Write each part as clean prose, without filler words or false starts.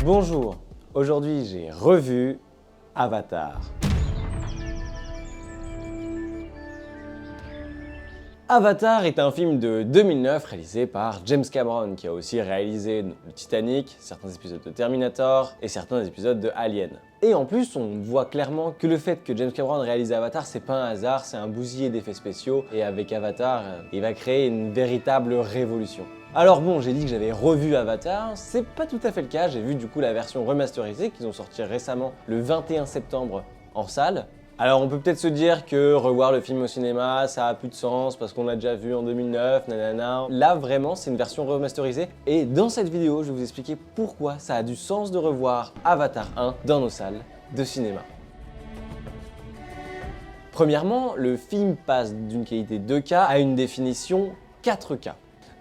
Bonjour, aujourd'hui j'ai revu Avatar. Avatar est un film de 2009 réalisé par James Cameron qui a aussi réalisé le Titanic, certains épisodes de Terminator et certains épisodes de Alien. Et en plus, on voit clairement que le fait que James Cameron réalise Avatar, c'est pas un hasard, c'est un bousiller d'effets spéciaux. Et avec Avatar, il va créer une véritable révolution. Alors bon, j'ai dit que j'avais revu Avatar, c'est pas tout à fait le cas, j'ai vu du coup la version remasterisée qu'ils ont sorti récemment le 21 septembre en salle. Alors on peut peut-être se dire que revoir le film au cinéma, ça a plus de sens parce qu'on l'a déjà vu en 2009, nanana. Là vraiment, c'est une version remasterisée et dans cette vidéo, je vais vous expliquer pourquoi ça a du sens de revoir Avatar 1 dans nos salles de cinéma. Premièrement, le film passe d'une qualité 2K à une définition 4K.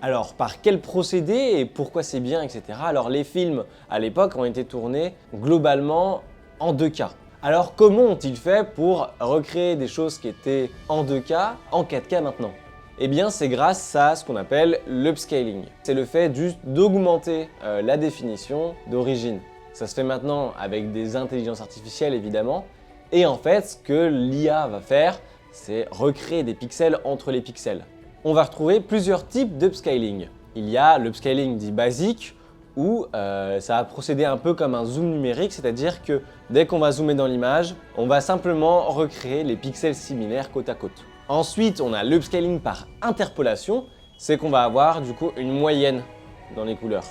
Alors, par quel procédé et pourquoi c'est bien, etc. Alors, les films, à l'époque, ont été tournés globalement en 2K. Alors, comment ont-ils fait pour recréer des choses qui étaient en 2K, en 4K maintenant? Eh bien, c'est grâce à ce qu'on appelle l'upscaling. C'est le fait juste d'augmenter la définition d'origine. Ça se fait maintenant avec des intelligences artificielles, évidemment. Et en fait, ce que l'IA va faire, c'est recréer des pixels entre les pixels. On va retrouver plusieurs types d'upscaling. Il y a l'upscaling dit basique, où ça va procéder un peu comme un zoom numérique, c'est-à-dire que dès qu'on va zoomer dans l'image, on va simplement recréer les pixels similaires côte à côte. Ensuite, on a l'upscaling par interpolation, c'est qu'on va avoir du coup une moyenne dans les couleurs.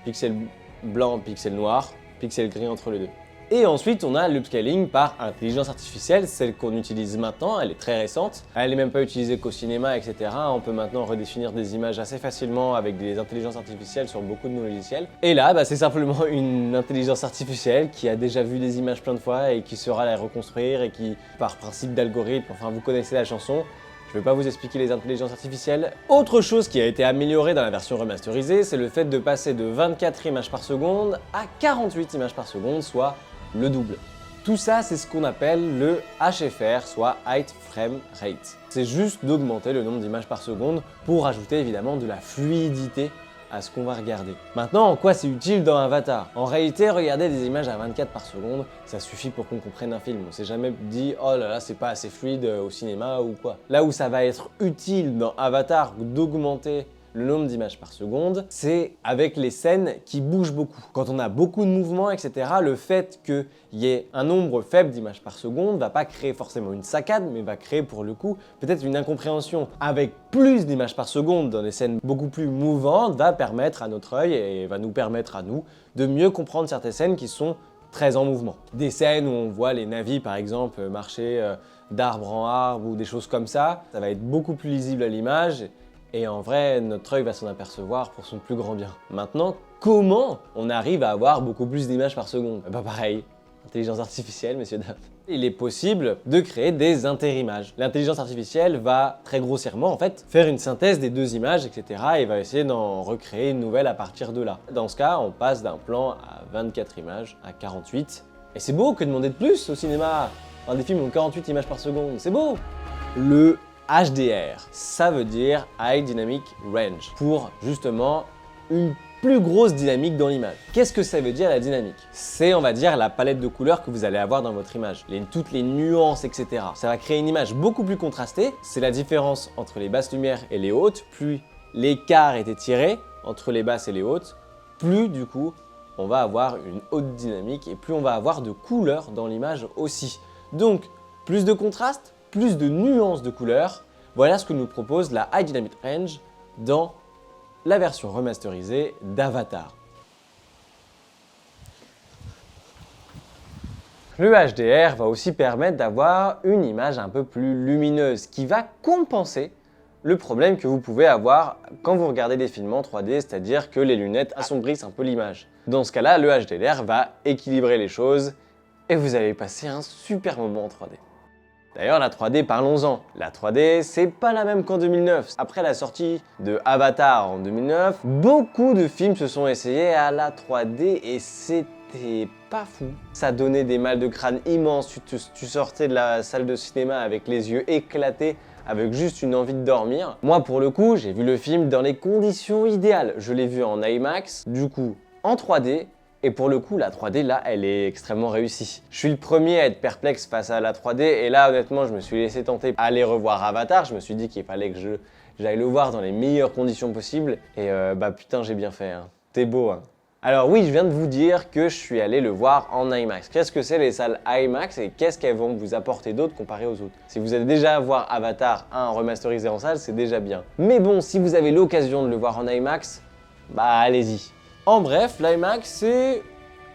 Pixel blanc, pixel noir, pixel gris entre les deux. Et ensuite, on a l'upscaling par intelligence artificielle, celle qu'on utilise maintenant, elle est très récente. Elle n'est même pas utilisée qu'au cinéma, etc. On peut maintenant redéfinir des images assez facilement avec des intelligences artificielles sur beaucoup de nos logiciels. Et là, c'est simplement une intelligence artificielle qui a déjà vu des images plein de fois et qui saura les reconstruire et qui, par principe d'algorithme, enfin vous connaissez la chanson, je ne vais pas vous expliquer les intelligences artificielles. Autre chose qui a été améliorée dans la version remasterisée, c'est le fait de passer de 24 images par seconde à 48 images par seconde, soit le double. Tout ça, c'est ce qu'on appelle le HFR, soit Height Frame Rate. C'est juste d'augmenter le nombre d'images par seconde pour ajouter évidemment de la fluidité à ce qu'on va regarder. Maintenant, en quoi c'est utile dans Avatar? En réalité, regarder des images à 24 par seconde, ça suffit pour qu'on comprenne un film. On s'est jamais dit « Oh là là, c'est pas assez fluide au cinéma ou quoi ». Là où ça va être utile dans Avatar d'augmenter le nombre d'images par seconde, c'est avec les scènes qui bougent beaucoup. Quand on a beaucoup de mouvements, etc., le fait qu'il y ait un nombre faible d'images par seconde va pas créer forcément une saccade, mais va créer pour le coup peut-être une incompréhension. Avec plus d'images par seconde dans des scènes beaucoup plus mouvantes, va permettre à notre œil et va nous permettre à nous de mieux comprendre certaines scènes qui sont très en mouvement. Des scènes où on voit les navis par exemple marcher d'arbre en arbre ou des choses comme ça, ça va être beaucoup plus lisible à l'image. Et en vrai, notre œil va s'en apercevoir pour son plus grand bien. Maintenant, comment on arrive à avoir beaucoup plus d'images par seconde? Bah pareil, intelligence artificielle, messieurs, dames. Il est possible de créer des interimages. L'intelligence artificielle va très grossièrement en fait faire une synthèse des deux images, etc. et va essayer d'en recréer une nouvelle à partir de là. Dans ce cas, on passe d'un plan à 24 images à 48. Et c'est beau, que demander de plus au cinéma? Enfin, des films ont 48 images par seconde, c'est beau! Le HDR, ça veut dire High Dynamic Range, pour justement une plus grosse dynamique dans l'image. Qu'est-ce que ça veut dire la dynamique? C'est, on va dire, la palette de couleurs que vous allez avoir dans votre image, toutes les nuances, etc. Ça va créer une image beaucoup plus contrastée, c'est la différence entre les basses lumières et les hautes, plus l'écart est étiré entre les basses et les hautes, plus du coup on va avoir une haute dynamique et plus on va avoir de couleurs dans l'image aussi. Donc, plus de contraste, plus de nuances de couleurs, voilà ce que nous propose la High Dynamic Range dans la version remasterisée d'Avatar. Le HDR va aussi permettre d'avoir une image un peu plus lumineuse qui va compenser le problème que vous pouvez avoir quand vous regardez des films en 3D, c'est-à-dire que les lunettes assombrissent un peu l'image. Dans ce cas-là, le HDR va équilibrer les choses et vous allez passer un super moment en 3D. D'ailleurs, la 3D, parlons-en. La 3D, c'est pas la même qu'en 2009. Après la sortie de Avatar en 2009, beaucoup de films se sont essayés à la 3D et c'était pas fou. Ça donnait des mal de crâne immenses, tu sortais de la salle de cinéma avec les yeux éclatés, avec juste une envie de dormir. Moi, pour le coup, j'ai vu le film dans les conditions idéales. Je l'ai vu en IMAX, du coup en 3D, Et pour le coup, la 3D, là, elle est extrêmement réussie. Je suis le premier à être perplexe face à la 3D, et là, honnêtement, je me suis laissé tenter à aller revoir Avatar. Je me suis dit qu'il fallait que j'aille le voir dans les meilleures conditions possibles, et bah putain, j'ai bien fait, hein. T'es beau, hein. Alors oui, je viens de vous dire que je suis allé le voir en IMAX. Qu'est-ce que c'est les salles IMAX et qu'est-ce qu'elles vont vous apporter d'autre comparé aux autres? Si vous allez déjà voir Avatar 1 remasterisé en salle, c'est déjà bien. Mais bon, si vous avez l'occasion de le voir en IMAX, bah allez-y. En bref, l'IMAX c'est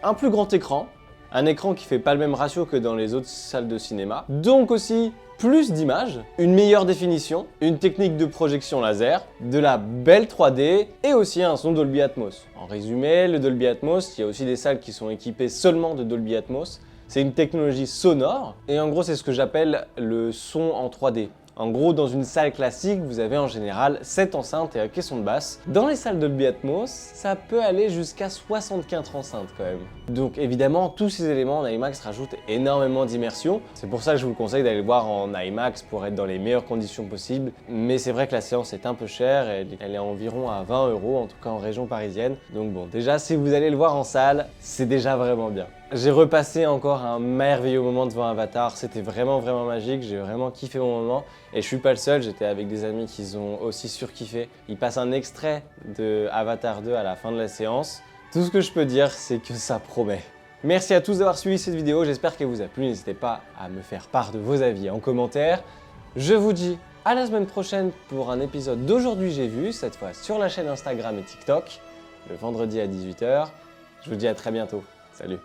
un plus grand écran, un écran qui fait pas le même ratio que dans les autres salles de cinéma, donc aussi plus d'images, une meilleure définition, une technique de projection laser, de la belle 3D et aussi un son Dolby Atmos. En résumé, le Dolby Atmos, il y a aussi des salles qui sont équipées seulement de Dolby Atmos. C'est une technologie sonore et en gros c'est ce que j'appelle le son en 3D. En gros, dans une salle classique, vous avez en général 7 enceintes et un caisson de basse. Dans les salles Dolby Atmos, ça peut aller jusqu'à 64 enceintes quand même. Donc évidemment, tous ces éléments en IMAX rajoutent énormément d'immersion. C'est pour ça que je vous conseille d'aller le voir en IMAX pour être dans les meilleures conditions possibles. Mais c'est vrai que la séance est un peu chère, elle est environ à 20 €, en tout cas en région parisienne. Donc bon, déjà, si vous allez le voir en salle, c'est déjà vraiment bien. J'ai repassé encore un merveilleux moment devant Avatar, c'était vraiment magique, j'ai vraiment kiffé mon moment et je suis pas le seul, j'étais avec des amis qui ont aussi surkiffé. Ils passent un extrait de Avatar 2 à la fin de la séance. Tout ce que je peux dire, c'est que ça promet. Merci à tous d'avoir suivi cette vidéo, j'espère qu'elle vous a plu, n'hésitez pas à me faire part de vos avis en commentaire. Je vous dis à la semaine prochaine pour un épisode d'Aujourd'hui J'ai Vu, cette fois sur la chaîne Instagram et TikTok, le vendredi à 18 h. Je vous dis à très bientôt, salut.